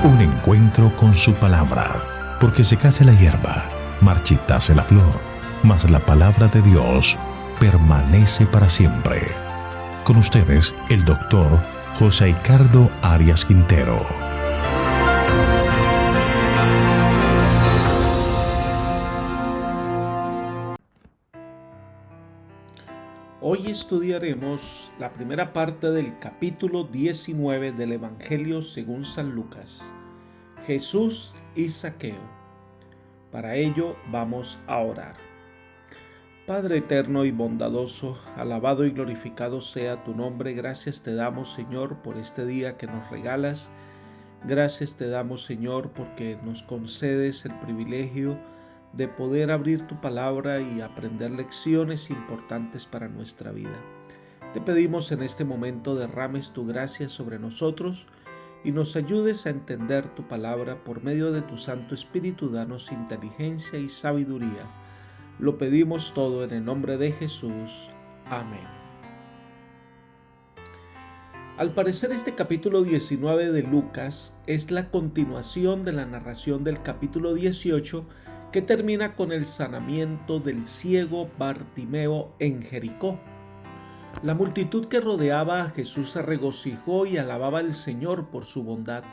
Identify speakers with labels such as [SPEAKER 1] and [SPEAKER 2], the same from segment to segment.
[SPEAKER 1] Un encuentro con su palabra, porque secase la hierba, marchitase la flor, mas la palabra de Dios permanece para siempre. Con ustedes, el doctor José Ricardo Arias Quintero.
[SPEAKER 2] Hoy estudiaremos la primera parte del capítulo 19 del Evangelio según San Lucas, Jesús y Zaqueo. Para ello vamos a orar. Padre eterno y bondadoso, alabado y glorificado sea tu nombre. Gracias te damos, Señor, por este día que nos regalas. Gracias te damos, Señor, porque nos concedes el privilegio de poder abrir tu palabra y aprender lecciones importantes para nuestra vida. Te pedimos en este momento derrames tu gracia sobre nosotros y nos ayudes a entender tu palabra por medio de tu Santo Espíritu. Danos inteligencia y sabiduría. Lo pedimos todo en el nombre de Jesús. Amén. Al parecer, este capítulo 19 de Lucas es la continuación de la narración del capítulo 18, que termina con el sanamiento del ciego Bartimeo en Jericó. La multitud que rodeaba a Jesús se regocijó y alababa al Señor por su bondad,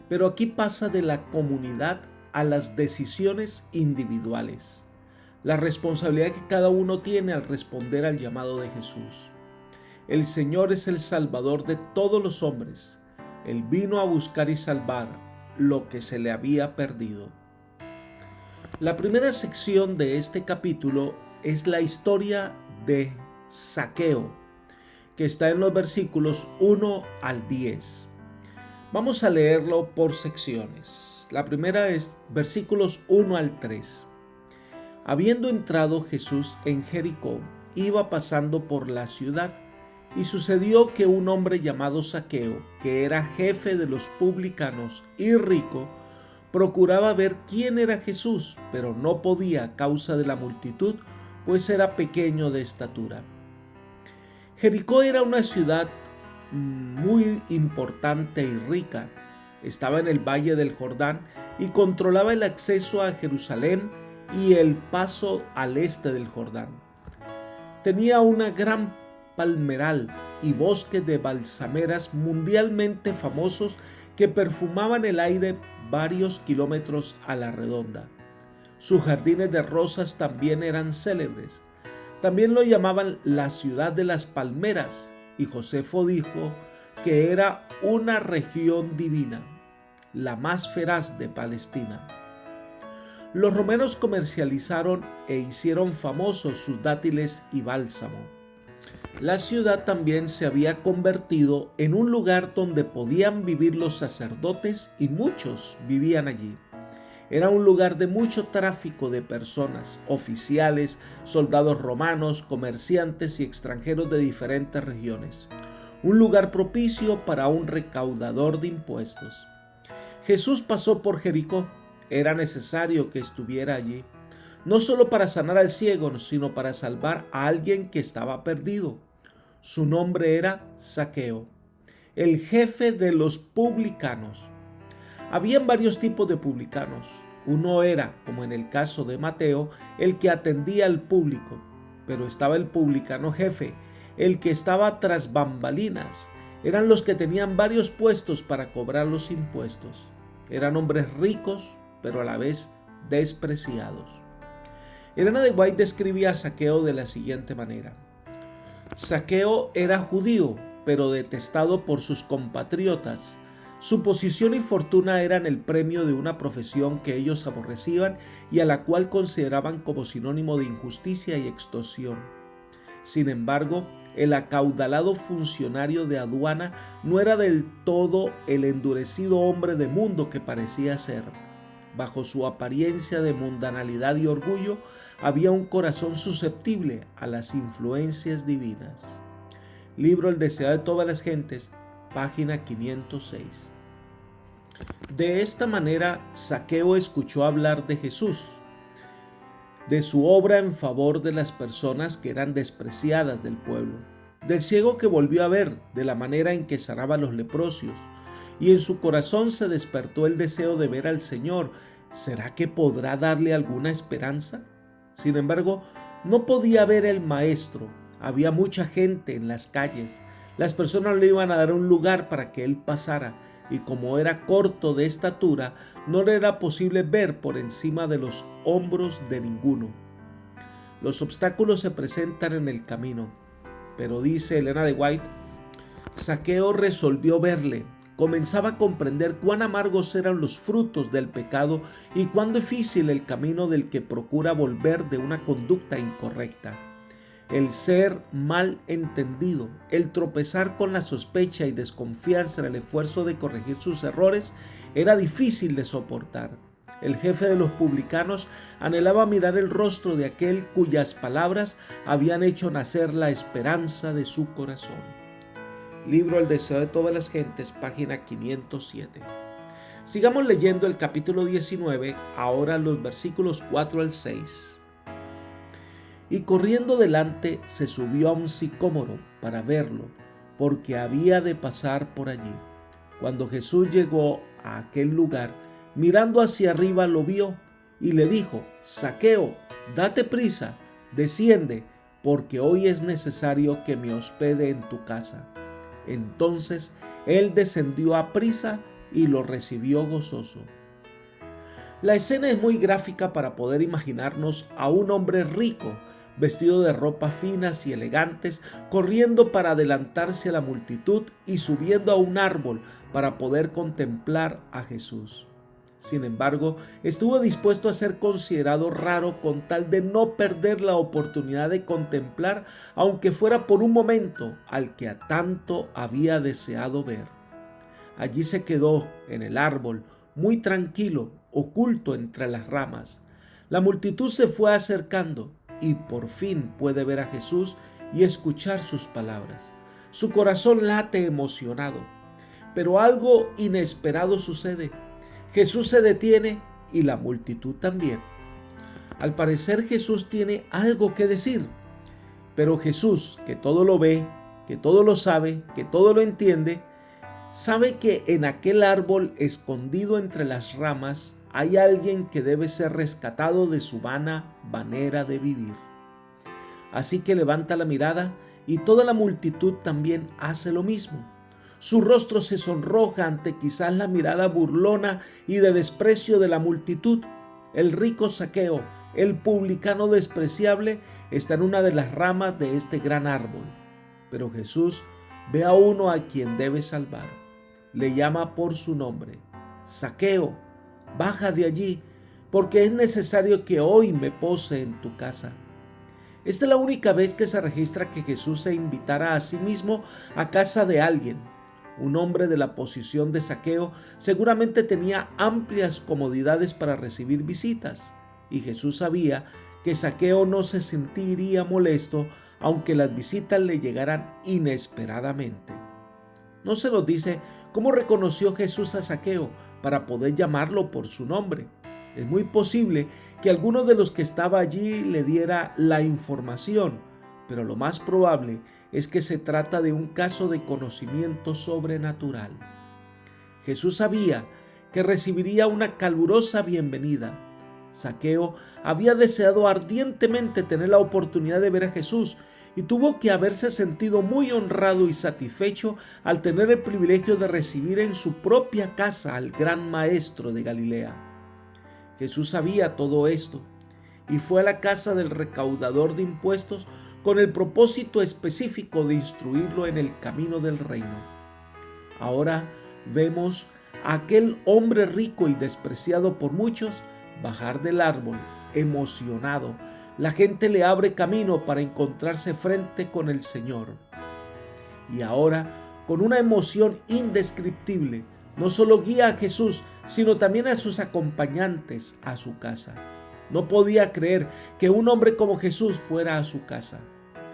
[SPEAKER 2] pero aquí pasa de la comunidad a las decisiones individuales, la responsabilidad que cada uno tiene al responder al llamado de Jesús. El Señor es el Salvador de todos los hombres. Él vino a buscar y salvar lo que se le había perdido. La primera sección de este capítulo es la historia de Zaqueo, que está en los versículos 1 al 10. Vamos a leerlo por secciones. La primera es versículos 1 al 3. Habiendo entrado Jesús en Jericó, iba pasando por la ciudad, y sucedió que un hombre llamado Zaqueo, que era jefe de los publicanos y rico, procuraba ver quién era Jesús, pero no podía a causa de la multitud, pues era pequeño de estatura. Jericó era una ciudad muy importante y rica. Estaba en el valle del Jordán y controlaba el acceso a Jerusalén y el paso al este del Jordán. Tenía una gran palmeral y bosques de balsameras mundialmente famosos que perfumaban el aire varios kilómetros a la redonda. Sus jardines de rosas también eran célebres. También lo llamaban la ciudad de las palmeras, y Josefo dijo que era una región divina, la más feraz de Palestina. Los romanos comercializaron e hicieron famosos sus dátiles y bálsamo. La ciudad también se había convertido en un lugar donde podían vivir los sacerdotes y muchos vivían allí. Era un lugar de mucho tráfico de personas, oficiales, soldados romanos, comerciantes y extranjeros de diferentes regiones. Un lugar propicio para un recaudador de impuestos. Jesús pasó por Jericó. Era necesario que estuviera allí, no solo para sanar al ciego, sino para salvar a alguien que estaba perdido. Su nombre era Zaqueo, el jefe de los publicanos. Habían varios tipos de publicanos. Uno era, como en el caso de Mateo, el que atendía al público, pero estaba el publicano jefe, el que estaba tras bambalinas. Eran los que tenían varios puestos para cobrar los impuestos. Eran hombres ricos, pero a la vez despreciados. Elena de White describía a Zaqueo de la siguiente manera: Zaqueo era judío, pero detestado por sus compatriotas. Su posición y fortuna eran el premio de una profesión que ellos aborrecían y a la cual consideraban como sinónimo de injusticia y extorsión. Sin embargo, el acaudalado funcionario de aduana no era del todo el endurecido hombre de mundo que parecía ser. Bajo su apariencia de mundanalidad y orgullo, había un corazón susceptible a las influencias divinas. Libro El deseado de todas las gentes, página 506. De esta manera, Zaqueo escuchó hablar de Jesús, de su obra en favor de las personas que eran despreciadas del pueblo, del ciego que volvió a ver, de la manera en que sanaba a los leprosios, y en su corazón se despertó el deseo de ver al Señor. ¿Será que podrá darle alguna esperanza? Sin embargo, no podía ver al maestro. Había mucha gente en las calles. Las personas le iban a dar un lugar para que él pasara, y como era corto de estatura, no le era posible ver por encima de los hombros de ninguno. Los obstáculos se presentan en el camino, pero dice Elena de White, Zaqueo resolvió verle. Comenzaba a comprender cuán amargos eran los frutos del pecado y cuán difícil el camino del que procura volver de una conducta incorrecta. El ser mal entendido, el tropezar con la sospecha y desconfianza en el esfuerzo de corregir sus errores, era difícil de soportar. El jefe de los publicanos anhelaba mirar el rostro de aquel cuyas palabras habían hecho nacer la esperanza de su corazón. Libro El deseo de todas las gentes, página 507. Sigamos leyendo el capítulo 19, ahora los versículos 4 al 6. Y corriendo delante se subió a un sicómoro para verlo, porque había de pasar por allí. Cuando Jesús llegó a aquel lugar, mirando hacia arriba lo vio y le dijo, Zaqueo, date prisa, desciende, porque hoy es necesario que me hospede en tu casa. Entonces él descendió a prisa y lo recibió gozoso. La escena es muy gráfica para poder imaginarnos a un hombre rico, vestido de ropas finas y elegantes, corriendo para adelantarse a la multitud y subiendo a un árbol para poder contemplar a Jesús. Sin embargo, estuvo dispuesto a ser considerado raro con tal de no perder la oportunidad de contemplar, aunque fuera por un momento, al que a tanto había deseado ver. Allí se quedó en el árbol, muy tranquilo, oculto entre las ramas. La multitud se fue acercando y por fin puede ver a Jesús y escuchar sus palabras. Su corazón late emocionado, pero algo inesperado sucede. Jesús se detiene y la multitud también. Al parecer Jesús tiene algo que decir, pero Jesús, que todo lo ve, que todo lo sabe, que todo lo entiende, sabe que en aquel árbol escondido entre las ramas hay alguien que debe ser rescatado de su vana manera de vivir. Así que levanta la mirada y toda la multitud también hace lo mismo. Su rostro se sonroja ante quizás la mirada burlona y de desprecio de la multitud. El rico Zaqueo, el publicano despreciable, está en una de las ramas de este gran árbol. Pero Jesús ve a uno a quien debe salvar. Le llama por su nombre. Zaqueo, baja de allí, porque es necesario que hoy me pose en tu casa. Esta es la única vez que se registra que Jesús se invitara a sí mismo a casa de alguien. Un hombre de la posición de Zaqueo seguramente tenía amplias comodidades para recibir visitas, y Jesús sabía que Zaqueo no se sentiría molesto aunque las visitas le llegaran inesperadamente. No se nos dice cómo reconoció Jesús a Zaqueo para poder llamarlo por su nombre. Es muy posible que alguno de los que estaba allí le diera la información, pero lo más probable es que se trata de un caso de conocimiento sobrenatural. Jesús sabía que recibiría una calurosa bienvenida. Zaqueo había deseado ardientemente tener la oportunidad de ver a Jesús y tuvo que haberse sentido muy honrado y satisfecho al tener el privilegio de recibir en su propia casa al gran maestro de Galilea. Jesús sabía todo esto y fue a la casa del recaudador de impuestos con el propósito específico de instruirlo en el camino del reino. Ahora vemos a aquel hombre rico y despreciado por muchos bajar del árbol, emocionado. La gente le abre camino para encontrarse frente con el Señor. Y ahora, con una emoción indescriptible, no solo guía a Jesús, sino también a sus acompañantes a su casa. No podía creer que un hombre como Jesús fuera a su casa.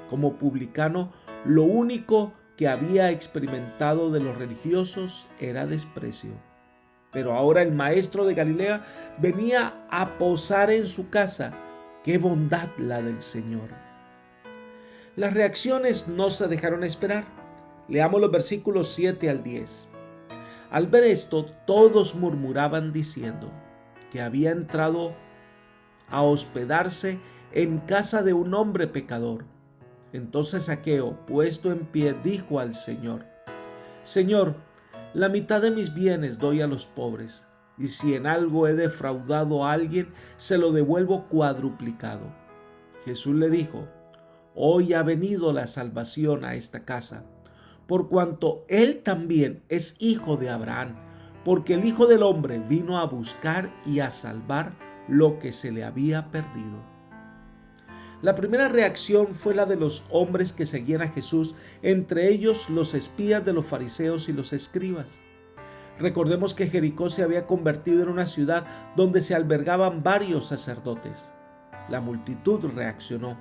[SPEAKER 2] Como publicano, lo único que había experimentado de los religiosos era desprecio. Pero ahora el maestro de Galilea venía a posar en su casa. ¡Qué bondad la del Señor! Las reacciones no se dejaron esperar. Leamos los versículos 7 al 10. Al ver esto, todos murmuraban diciendo que había entrado a hospedarse en casa de un hombre pecador. Entonces Zaqueo, puesto en pie, dijo al Señor: Señor, la mitad de mis bienes doy a los pobres, y si en algo he defraudado a alguien, se lo devuelvo cuadruplicado. Jesús le dijo: Hoy ha venido la salvación a esta casa, por cuanto él también es hijo de Abraham, porque el Hijo del Hombre vino a buscar y a salvar lo que se le había perdido. La primera reacción fue la de los hombres que seguían a Jesús, entre ellos los espías de los fariseos y los escribas. Recordemos que Jericó se había convertido en una ciudad donde se albergaban varios sacerdotes. La multitud reaccionó.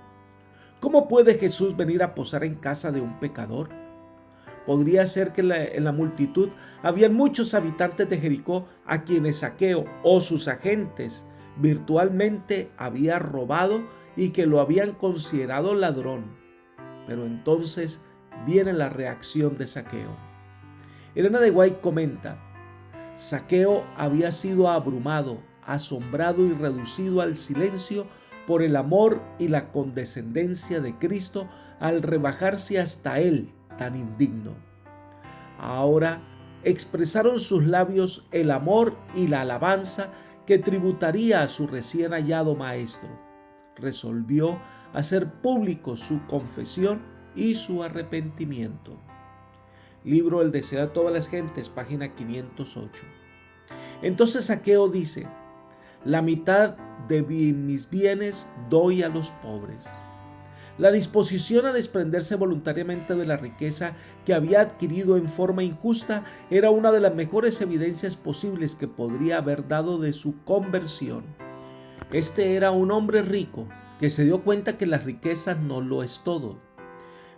[SPEAKER 2] ¿Cómo puede Jesús venir a posar en casa de un pecador? Podría ser que en la multitud habían muchos habitantes de Jericó a quienes Zaqueo o sus agentes virtualmente había robado y que lo habían considerado ladrón. Pero entonces viene la reacción de Zaqueo. Elena de White comenta: Zaqueo había sido abrumado, asombrado y reducido al silencio por el amor y la condescendencia de Cristo al rebajarse hasta él, tan indigno. Ahora expresaron sus labios el amor y la alabanza que tributaría a su recién hallado maestro. Resolvió hacer público su confesión y su arrepentimiento. Libro El deseo de todas las gentes, página 508. Entonces Zaqueo dice: la mitad de mis bienes doy a los pobres. La disposición a desprenderse voluntariamente de la riqueza que había adquirido en forma injusta era una de las mejores evidencias posibles que podría haber dado de su conversión. Este era un hombre rico que se dio cuenta que la riqueza no lo es todo.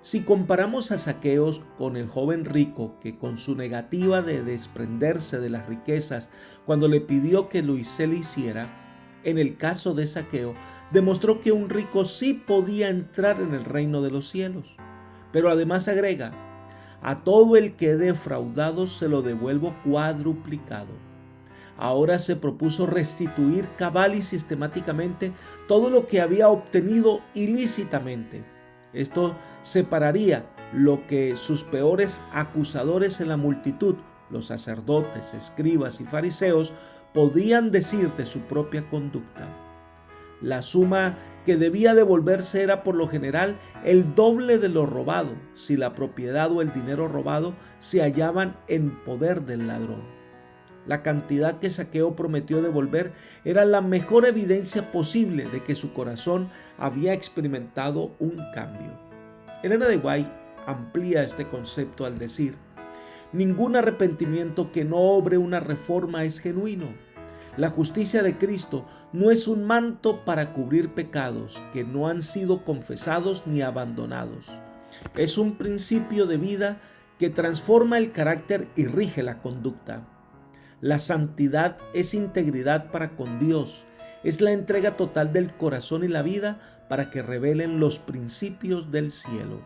[SPEAKER 2] Si comparamos a Zaqueo con el joven rico que, con su negativa de desprenderse de las riquezas cuando le pidió que lo hiciera, en el caso de Zaqueo, demostró que un rico sí podía entrar en el reino de los cielos. Pero además agrega: a todo el que he defraudado se lo devuelvo cuadruplicado. Ahora se propuso restituir cabal y sistemáticamente todo lo que había obtenido ilícitamente. Esto separaría lo que sus peores acusadores en la multitud, los sacerdotes, escribas y fariseos, podían decir de su propia conducta. La suma que debía devolverse era por lo general el doble de lo robado, si la propiedad o el dinero robado se hallaban en poder del ladrón. La cantidad que Zaqueo prometió devolver era la mejor evidencia posible de que su corazón había experimentado un cambio. Elena de White amplía este concepto al decir: ningún arrepentimiento que no obre una reforma es genuino. La justicia de Cristo no es un manto para cubrir pecados que no han sido confesados ni abandonados. Es un principio de vida que transforma el carácter y rige la conducta. La santidad es integridad para con Dios, es la entrega total del corazón y la vida para que revelen los principios del cielo.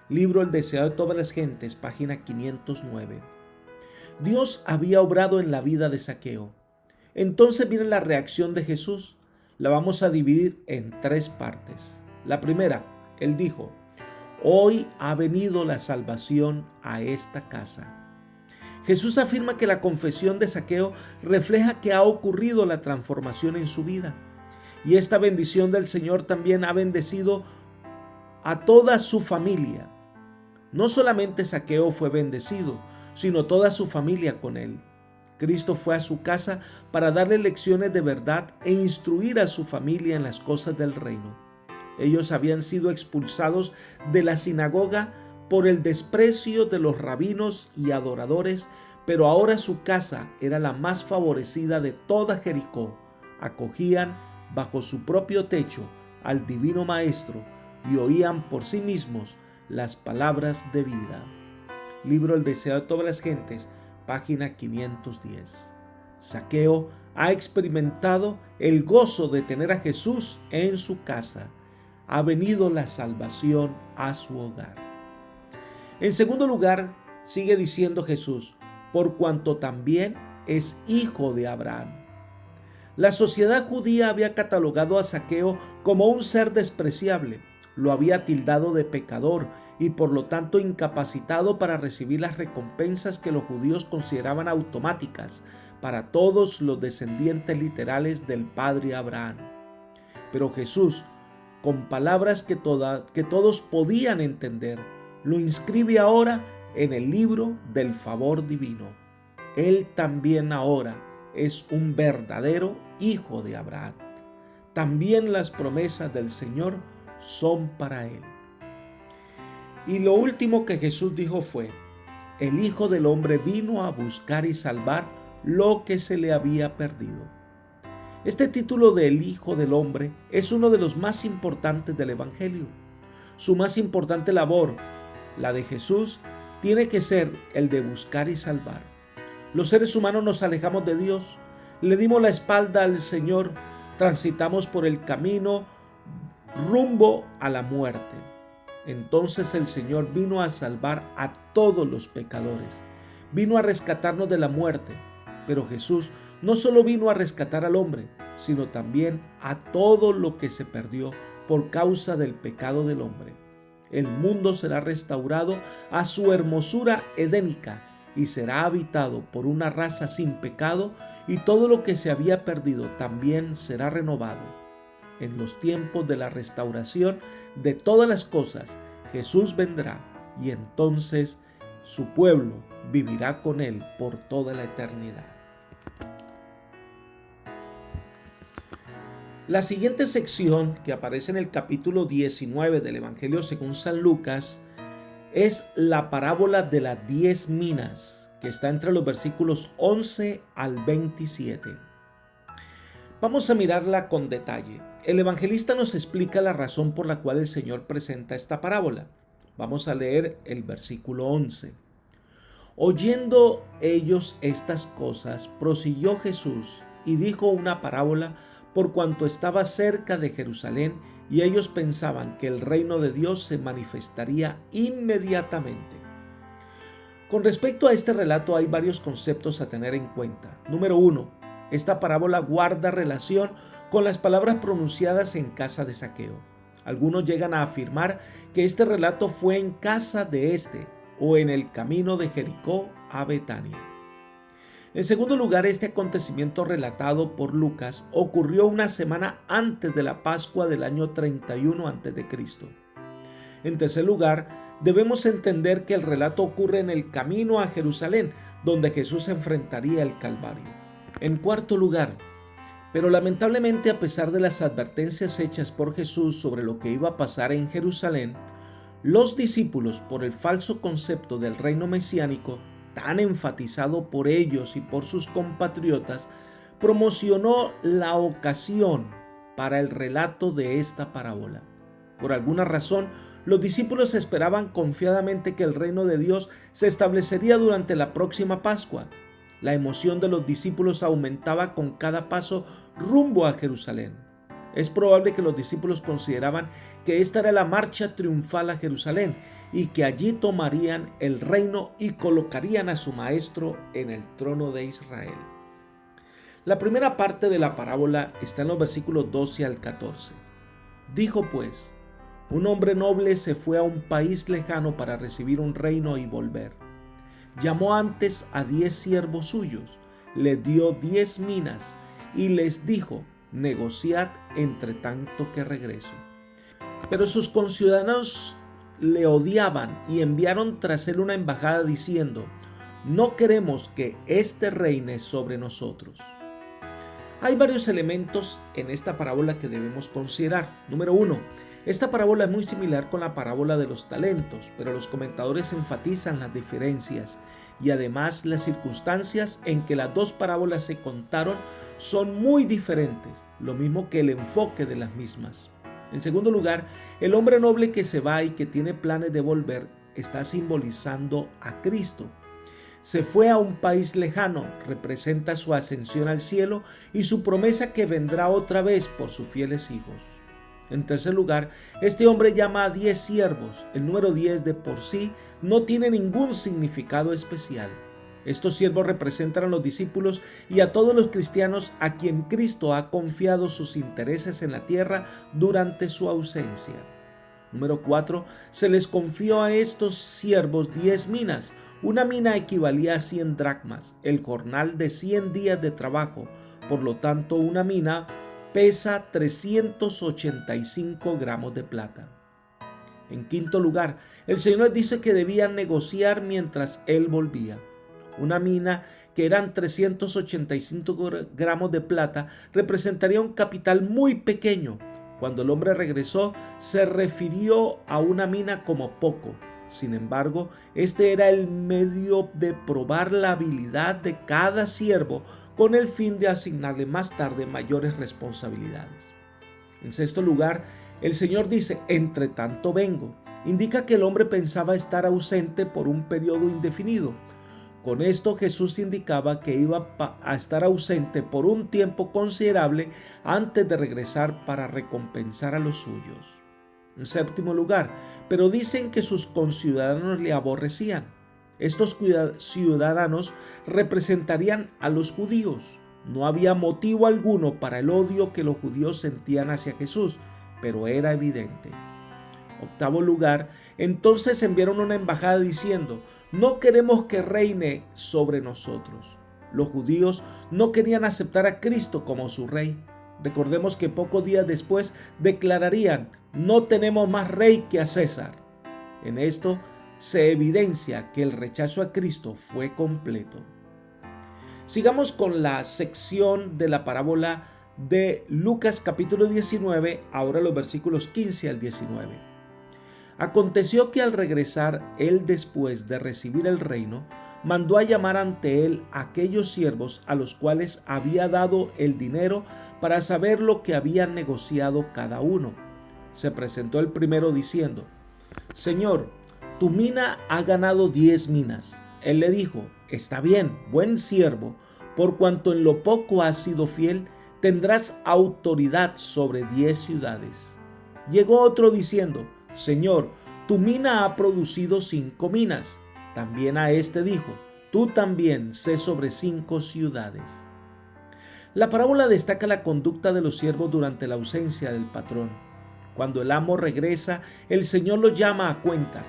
[SPEAKER 2] Libro El deseo de todas las gentes, página 509. Dios había obrado en la vida de Zaqueo. Entonces viene la reacción de Jesús. La vamos a dividir en tres partes. La primera, él dijo: hoy ha venido la salvación a esta casa. Jesús afirma que la confesión de Zaqueo refleja que ha ocurrido la transformación en su vida. Y esta bendición del Señor también ha bendecido a toda su familia. No solamente Zaqueo fue bendecido, sino toda su familia con él. Cristo fue a su casa para darle lecciones de verdad e instruir a su familia en las cosas del reino. Ellos habían sido expulsados de la sinagoga por el desprecio de los rabinos y adoradores, pero ahora su casa era la más favorecida de toda Jericó. Acogían bajo su propio techo al divino Maestro y oían por sí mismos las palabras de vida. Libro El deseo de todas las gentes, página 510. Zaqueo ha experimentado el gozo de tener a Jesús en su casa. Ha venido la salvación a su hogar. En segundo lugar, sigue diciendo Jesús: por cuanto también es hijo de Abraham. La sociedad judía había catalogado a Zaqueo como un ser despreciable, lo había tildado de pecador y por lo tanto incapacitado para recibir las recompensas que los judíos consideraban automáticas para todos los descendientes literales del padre Abraham. Pero Jesús, con palabras que todos podían entender, lo inscribe ahora en el libro del favor divino. Él también ahora es un verdadero hijo de Abraham. También las promesas del Señor son para él. Y lo último que Jesús dijo fue: el Hijo del Hombre vino a buscar y salvar lo que se le había perdido. Este título de El Hijo del Hombre es uno de los más importantes del Evangelio. Su más importante labor, la de Jesús, tiene que ser el de buscar y salvar. Los seres humanos nos alejamos de Dios, le dimos la espalda al Señor, transitamos por el camino rumbo a la muerte. Entonces el Señor vino a salvar a todos los pecadores, vino a rescatarnos de la muerte. Pero Jesús no solo vino a rescatar al hombre, sino también a todo lo que se perdió por causa del pecado del hombre. El mundo será restaurado a su hermosura edénica y será habitado por una raza sin pecado, y todo lo que se había perdido también será renovado. En los tiempos de la restauración de todas las cosas, Jesús vendrá y entonces su pueblo vivirá con él por toda la eternidad. La siguiente sección, que aparece en el capítulo 19 del Evangelio según San Lucas, es la parábola de las 10 minas, que está entre los versículos 11 al 27. Vamos a mirarla con detalle. El evangelista nos explica la razón por la cual el Señor presenta esta parábola. Vamos a leer el versículo 11. Oyendo ellos estas cosas, prosiguió Jesús y dijo una parábola por cuanto estaba cerca de Jerusalén y ellos pensaban que el reino de Dios se manifestaría inmediatamente. Con respecto a este relato hay varios conceptos a tener en cuenta. Número 1. Esta parábola guarda relación con las palabras pronunciadas en casa de Zaqueo. Algunos llegan a afirmar que este relato fue en casa de este o en el camino de Jericó a Betania. En segundo lugar, este acontecimiento relatado por Lucas ocurrió una semana antes de la Pascua del año 31 a.C. En tercer lugar, debemos entender que el relato ocurre en el camino a Jerusalén, donde Jesús enfrentaría el Calvario. En cuarto lugar, pero lamentablemente, a pesar de las advertencias hechas por Jesús sobre lo que iba a pasar en Jerusalén, los discípulos, por el falso concepto del reino mesiánico, tan enfatizado por ellos y por sus compatriotas, promocionó la ocasión para el relato de esta parábola. Por alguna razón, los discípulos esperaban confiadamente que el reino de Dios se establecería durante la próxima Pascua. La emoción de los discípulos aumentaba con cada paso rumbo a Jerusalén. Es probable que los discípulos consideraban que esta era la marcha triunfal a Jerusalén y que allí tomarían el reino y colocarían a su maestro en el trono de Israel. La primera parte de la parábola está en los versículos 12 al 14. Dijo pues: un hombre noble se fue a un país lejano para recibir un reino y volver. Llamó antes a 10 siervos suyos, les dio 10 minas y les dijo: negociad entre tanto que regreso. Pero sus conciudadanos le odiaban y enviaron tras él una embajada diciendo: no queremos que éste reine sobre nosotros. Hay varios elementos en esta parábola que debemos considerar. Número 1. Esta parábola es muy similar con la parábola de los talentos, pero los comentadores enfatizan las diferencias y además las circunstancias en que las dos parábolas se contaron son muy diferentes, lo mismo que el enfoque de las mismas. En segundo lugar, el hombre noble que se va y que tiene planes de volver está simbolizando a Cristo. Se fue a un país lejano, representa su ascensión al cielo y su promesa que vendrá otra vez por sus fieles hijos. En tercer lugar, este hombre llama a 10 siervos. El número 10 de por sí no tiene ningún significado especial. Estos siervos representan a los discípulos y a todos los cristianos a quien Cristo ha confiado sus intereses en la tierra durante su ausencia. Número 4. Se les confió a estos siervos 10 minas. Una mina equivalía a 100 dracmas, el jornal de 100 días de trabajo. Por lo tanto, una mina pesa 385 gramos de plata. En quinto lugar, el Señor dice que debían negociar mientras Él volvía. Una mina que eran 385 gramos de plata representaría un capital muy pequeño. Cuando el hombre regresó, se refirió a una mina como poco. Sin embargo, este era el medio de probar la habilidad de cada siervo con el fin de asignarle más tarde mayores responsabilidades. En sexto lugar, el Señor dice, entre tanto vengo. Indica que el hombre pensaba estar ausente por un periodo indefinido. Con esto Jesús indicaba que iba a estar ausente por un tiempo considerable antes de regresar para recompensar a los suyos. En séptimo lugar, pero dicen que sus conciudadanos le aborrecían. Estos ciudadanos representarían a los judíos. No había motivo alguno para el odio que los judíos sentían hacia Jesús, pero era evidente. Octavo lugar, entonces enviaron una embajada diciendo, no queremos que reine sobre nosotros. Los judíos no querían aceptar a Cristo como su rey. Recordemos que pocos días después declararían, no tenemos más rey que a César. En esto se evidencia que el rechazo a Cristo fue completo. Sigamos con la sección de la parábola de Lucas capítulo 19, ahora los versículos 15 al 19. Aconteció que al regresar él después de recibir el reino, mandó a llamar ante él a aquellos siervos a los cuales había dado el dinero para saber lo que habían negociado cada uno. Se presentó el primero diciendo, Señor, tu mina ha ganado 10 minas. Él le dijo, está bien, buen siervo, por cuanto en lo poco has sido fiel, tendrás autoridad sobre 10 ciudades. Llegó otro diciendo, Señor, tu mina ha producido 5 minas. También a este dijo, tú también sé sobre 5 ciudades. La parábola destaca la conducta de los siervos durante la ausencia del patrón. Cuando el amo regresa, el Señor los llama a cuenta.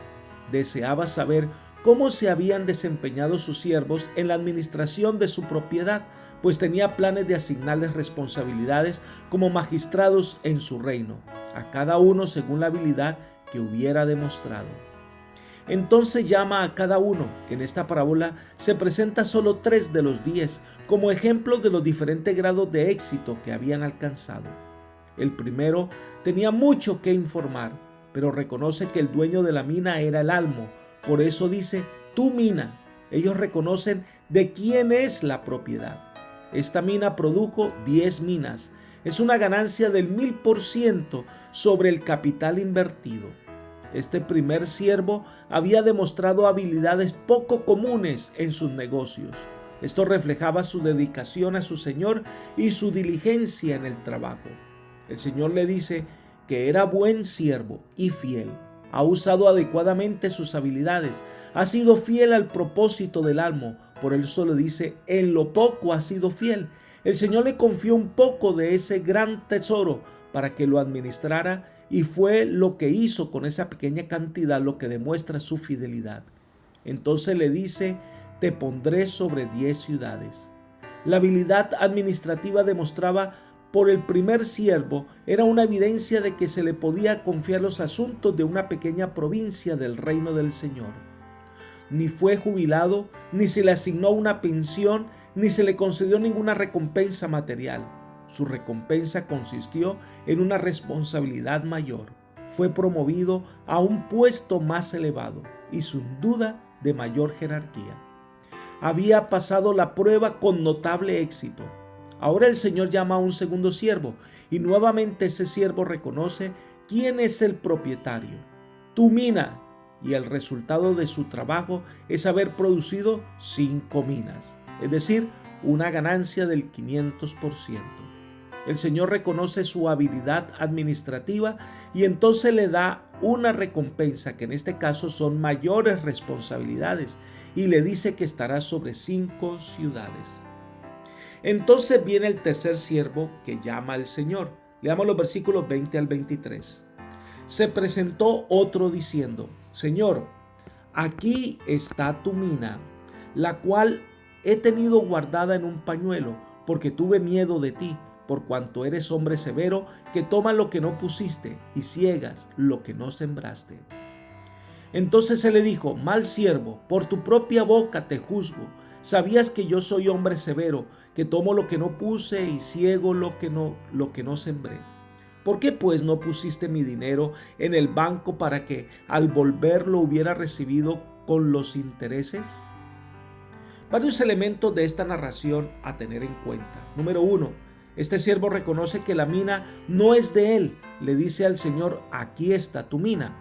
[SPEAKER 2] Deseaba saber cómo se habían desempeñado sus siervos en la administración de su propiedad, pues tenía planes de asignarles responsabilidades como magistrados en su reino, a cada uno según la habilidad que hubiera demostrado. Entonces llama a cada uno. En esta parábola se presenta solo 3 de los 10 como ejemplo de los diferentes grados de éxito que habían alcanzado. El primero tenía mucho que informar, pero reconoce que el dueño de la mina era el almo. Por eso dice, tu mina. Ellos reconocen de quién es la propiedad. Esta mina produjo 10 minas. Es una ganancia del 1000% sobre el capital invertido. Este primer siervo había demostrado habilidades poco comunes en sus negocios. Esto reflejaba su dedicación a su Señor y su diligencia en el trabajo. El Señor le dice que era buen siervo y fiel. Ha usado adecuadamente sus habilidades. Ha sido fiel al propósito del amo. Por eso le dice, en lo poco ha sido fiel. El Señor le confió un poco de ese gran tesoro para que lo administrara y fue lo que hizo con esa pequeña cantidad lo que demuestra su fidelidad. Entonces le dice, te pondré sobre 10 ciudades. La habilidad administrativa demostraba por el primer siervo era una evidencia de que se le podía confiar los asuntos de una pequeña provincia del reino del Señor. Ni fue jubilado, ni se le asignó una pensión, ni se le concedió ninguna recompensa material. Su recompensa consistió en una responsabilidad mayor. Fue promovido a un puesto más elevado y sin duda de mayor jerarquía. Había pasado la prueba con notable éxito. Ahora el Señor llama a un segundo siervo y nuevamente ese siervo reconoce quién es el propietario. Tu mina. Y el resultado de su trabajo es haber producido 5 minas, es decir, una ganancia del 500%. El Señor reconoce su habilidad administrativa y entonces le da una recompensa, que en este caso son mayores responsabilidades, y le dice que estará sobre 5 ciudades. Entonces viene el tercer siervo que llama al Señor. Leamos los versículos 20 al 23. Se presentó otro diciendo: Señor, aquí está tu mina, la cual he tenido guardada en un pañuelo, porque tuve miedo de ti, por cuanto eres hombre severo, que toma lo que no pusiste y ciegas lo que no sembraste. Entonces se le dijo: Mal siervo, por tu propia boca te juzgo. ¿Sabías que yo soy hombre severo, que tomo lo que no puse y ciego lo que no sembré? ¿Por qué pues no pusiste mi dinero en el banco para que al volver lo hubiera recibido con los intereses? Varios elementos de esta narración a tener en cuenta. Número 1. Este siervo reconoce que la mina no es de él. Le dice al Señor: aquí está tu mina.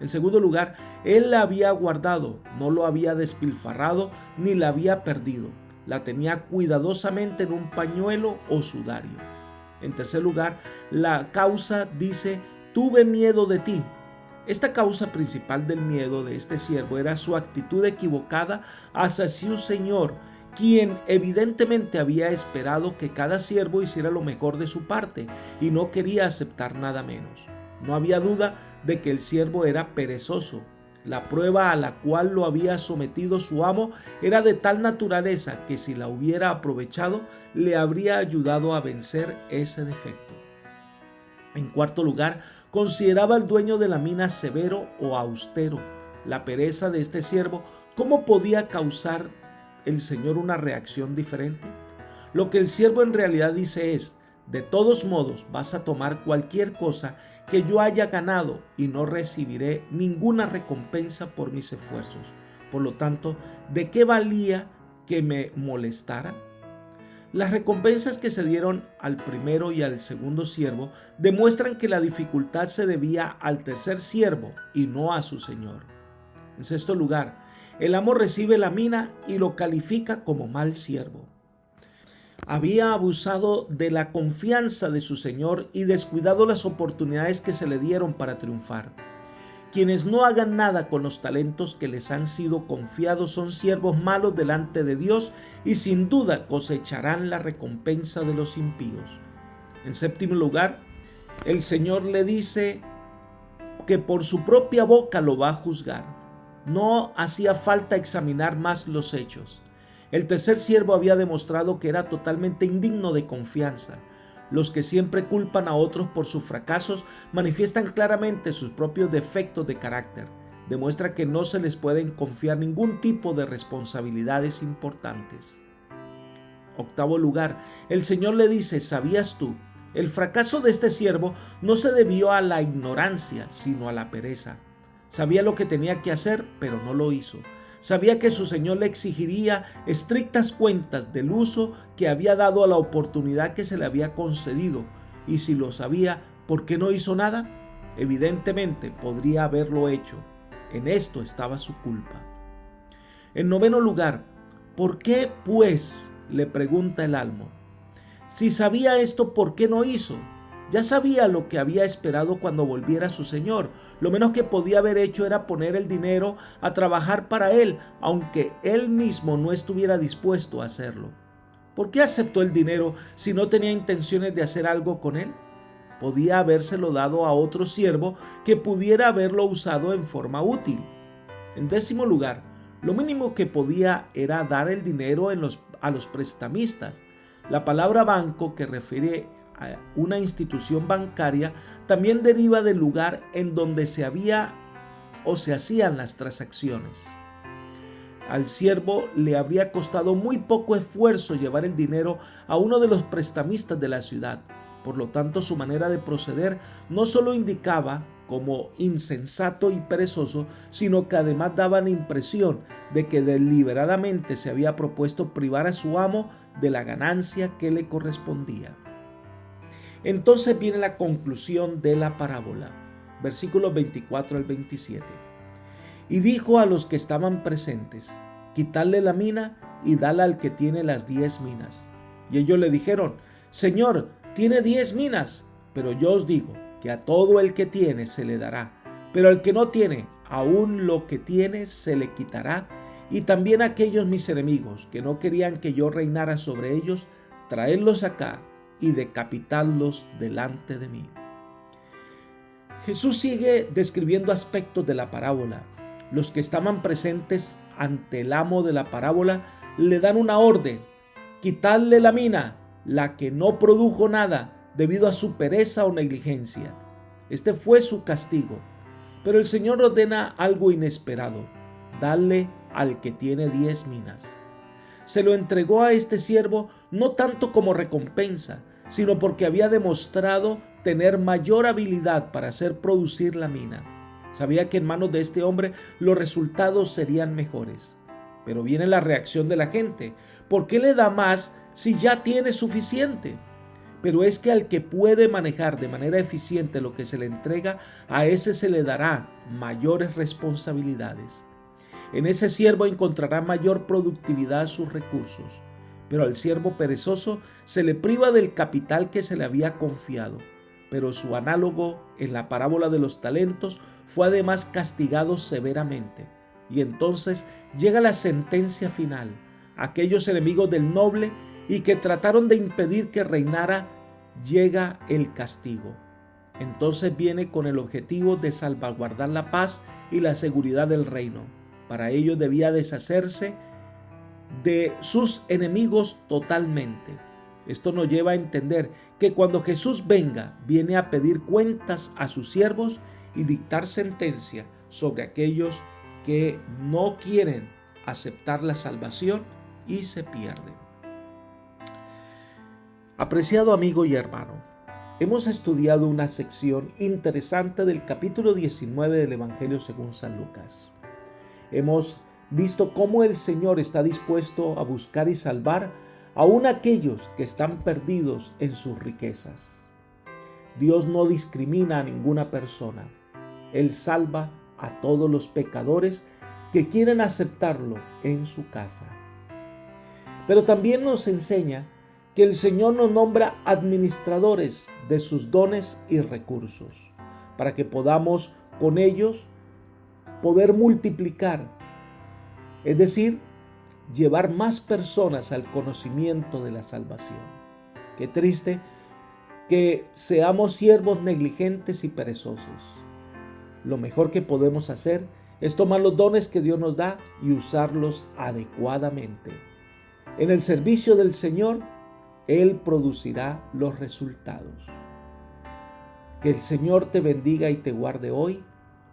[SPEAKER 2] En segundo lugar, él la había guardado, no lo había despilfarrado ni la había perdido. La tenía cuidadosamente en un pañuelo o sudario. En tercer lugar, la causa dice: tuve miedo de ti. Esta causa principal del miedo de este siervo era su actitud equivocada hacia su Señor, quien evidentemente había esperado que cada siervo hiciera lo mejor de su parte y no quería aceptar nada menos. No había duda de que el siervo era perezoso. La prueba a la cual lo había sometido su amo era de tal naturaleza que si la hubiera aprovechado, le habría ayudado a vencer ese defecto. En cuarto lugar, consideraba al dueño de la mina severo o austero. La pereza de este siervo, ¿cómo podía causar el Señor una reacción diferente? Lo que el siervo en realidad dice es: de todos modos vas a tomar cualquier cosa que yo haya ganado y no recibiré ninguna recompensa por mis esfuerzos. Por lo tanto, ¿de qué valía que me molestara? Las recompensas que se dieron al primero y al segundo siervo demuestran que la dificultad se debía al tercer siervo y no a su señor. En sexto lugar, el amo recibe la mina y lo califica como mal siervo. Había abusado de la confianza de su señor y descuidado las oportunidades que se le dieron para triunfar. Quienes no hagan nada con los talentos que les han sido confiados son siervos malos delante de Dios y sin duda cosecharán la recompensa de los impíos. En séptimo lugar, el Señor le dice que por su propia boca lo va a juzgar. No hacía falta examinar más los hechos. El tercer siervo había demostrado que era totalmente indigno de confianza. Los que siempre culpan a otros por sus fracasos manifiestan claramente sus propios defectos de carácter. Demuestra que no se les pueden confiar ningún tipo de responsabilidades importantes. Octavo lugar, el Señor le dice: ¿sabías tú? El fracaso de este siervo no se debió a la ignorancia, sino a la pereza. Sabía lo que tenía que hacer, pero no lo hizo. Sabía que su Señor le exigiría estrictas cuentas del uso que había dado a la oportunidad que se le había concedido. Y si lo sabía, ¿por qué no hizo nada? Evidentemente podría haberlo hecho. En esto estaba su culpa. En noveno lugar, ¿por qué pues? Le pregunta el almo. Si sabía esto, ¿por qué no hizo? Ya sabía lo que había esperado cuando volviera su señor. Lo menos que podía haber hecho era poner el dinero a trabajar para él, aunque él mismo no estuviera dispuesto a hacerlo. ¿Por qué aceptó el dinero si no tenía intenciones de hacer algo con él? Podía habérselo dado a otro siervo que pudiera haberlo usado en forma útil. En décimo lugar, lo mínimo que podía era dar el dinero a los prestamistas. La palabra banco, que refiere a una institución bancaria, también deriva del lugar en donde se hacían las transacciones. Al siervo le habría costado muy poco esfuerzo llevar el dinero a uno de los prestamistas de la ciudad. Por lo tanto, su manera de proceder no solo indicaba como insensato y perezoso, sino que además daba la impresión de que deliberadamente se había propuesto privar a su amo de la ganancia que le correspondía. Entonces viene la conclusión de la parábola, versículos 24 al 27. Y dijo a los que estaban presentes: quitadle la mina y dala al que tiene las 10 minas. Y ellos le dijeron: Señor, tiene 10 minas, pero yo os digo que a todo el que tiene se le dará, pero al que no tiene, aún lo que tiene se le quitará. Y también a aquellos mis enemigos que no querían que yo reinara sobre ellos, traedlos acá y decapitadlos delante de mí. Jesús sigue describiendo aspectos de la parábola. Los que estaban presentes ante el amo de la parábola le dan una orden: quitadle la mina, la que no produjo nada debido a su pereza o negligencia. Este fue su castigo. Pero el Señor ordena algo inesperado: darle al que tiene 10 minas. Se lo entregó a este siervo no tanto como recompensa, sino porque había demostrado tener mayor habilidad para hacer producir la mina. Sabía que en manos de este hombre los resultados serían mejores. Pero viene la reacción de la gente: ¿por qué le da más si ya tiene suficiente? Pero es que al que puede manejar de manera eficiente lo que se le entrega, a ese se le dará mayores responsabilidades. En ese siervo encontrará mayor productividad a sus recursos, pero al siervo perezoso se le priva del capital que se le había confiado. Pero su análogo en la parábola de los talentos fue además castigado severamente. Y entonces llega la sentencia final. Aquellos enemigos del noble y que trataron de impedir que reinara, llega el castigo. Entonces viene con el objetivo de salvaguardar la paz y la seguridad del reino. Para ello debía deshacerse de sus enemigos totalmente. Esto nos lleva a entender que cuando Jesús venga, viene a pedir cuentas a sus siervos y dictar sentencia sobre aquellos que no quieren aceptar la salvación y se pierden. Apreciado amigo y hermano, hemos estudiado una sección interesante del capítulo 19 del Evangelio según San Lucas. Hemos visto cómo el Señor está dispuesto a buscar y salvar aún aquellos que están perdidos en sus riquezas. Dios no discrimina a ninguna persona. Él salva a todos los pecadores que quieren aceptarlo en su casa. Pero también nos enseña que el Señor nos nombra administradores de sus dones y recursos, para que podamos con ellos poder multiplicar, es decir, llevar más personas al conocimiento de la salvación. Qué triste que seamos siervos negligentes y perezosos. Lo mejor que podemos hacer es tomar los dones que Dios nos da y usarlos adecuadamente. En el servicio del Señor, Él producirá los resultados. Que el Señor te bendiga y te guarde hoy,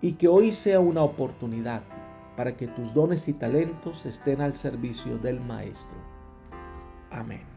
[SPEAKER 2] y que hoy sea una oportunidad para que tus dones y talentos estén al servicio del Maestro. Amén.